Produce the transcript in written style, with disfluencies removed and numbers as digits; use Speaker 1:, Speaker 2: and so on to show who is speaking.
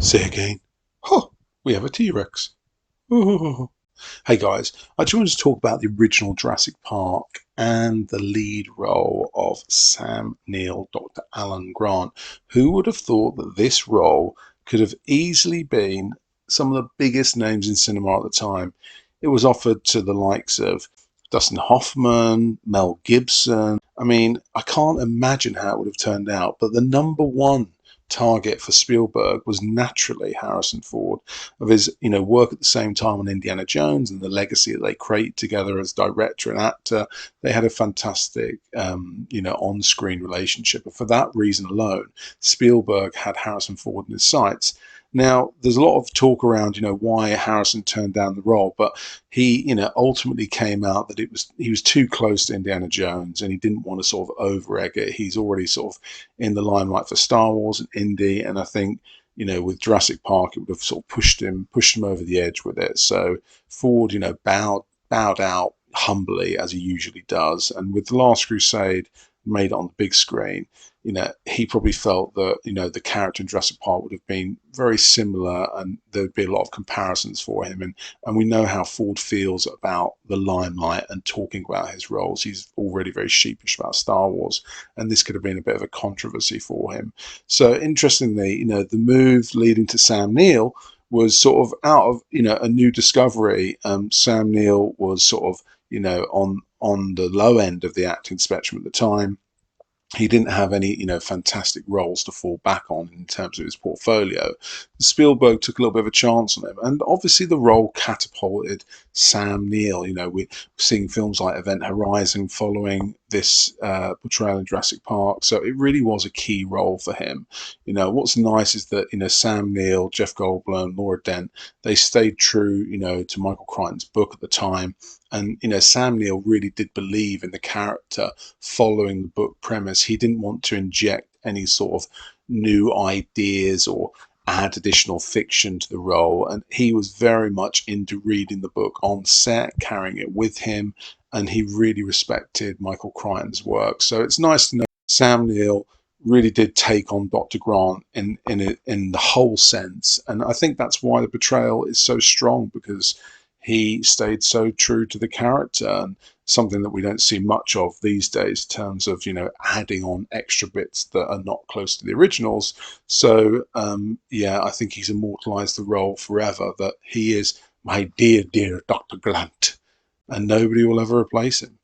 Speaker 1: Say again. Huh, we have a T-Rex. Oh. Hey guys, I just wanted to talk about the original Jurassic Park and the lead role of Sam Neill, Dr. Alan Grant. Who would have thought that this role could have easily been some of the biggest names in cinema at the time? It was offered to the likes of Dustin Hoffman, Mel Gibson. I mean, I can't imagine how it would have turned out, but the number one target for Spielberg was naturally Harrison Ford, of his work at the same time on Indiana Jones and the legacy that they create together as director and actor. They had a fantastic on-screen relationship, and for that reason alone, Spielberg had Harrison Ford in his sights. Now, there's a lot of talk around, why Harrison turned down the role, but he, ultimately came out that he was too close to Indiana Jones, and he didn't want to sort of over egg it. He's already sort of in the limelight for Star Wars and Indy, and I think with Jurassic Park, it would have sort of pushed him over the edge with it. So Ford, bowed out humbly as he usually does, and with The Last Crusade made it on the big screen, he probably felt that the character in Jurassic Park would have been very similar, and there'd be a lot of comparisons for him. And we know how Ford feels about the limelight and talking about his roles. He's already very sheepish about Star Wars, and this could have been a bit of a controversy for him. So interestingly, the move leading to Sam Neill was sort of out of a new discovery. Sam Neill was sort of on the low end of the acting spectrum at the time. He didn't have any, fantastic roles to fall back on in terms of his portfolio. Spielberg took a little bit of a chance on him, and obviously the role catapulted Sam Neill. We're seeing films like Event Horizon following this portrayal in Jurassic Park, so it really was a key role for him. What's nice is that Sam Neill, Jeff Goldblum, Laura Dent, they stayed true, to Michael Crichton's book at the time. And Sam Neill really did believe in the character following the book premise. He didn't want to inject any sort of new ideas or add additional fiction to the role. And he was very much into reading the book on set, carrying it with him, and he really respected Michael Crichton's work. So it's nice to know Sam Neill really did take on Dr. Grant in the whole sense. And I think that's why the portrayal is so strong, because he stayed so true to the character, and something that we don't see much of these days in terms of adding on extra bits that are not close to the originals. So yeah, I think he's immortalized the role forever, that he is my dear Dr. Grant, and nobody will ever replace him.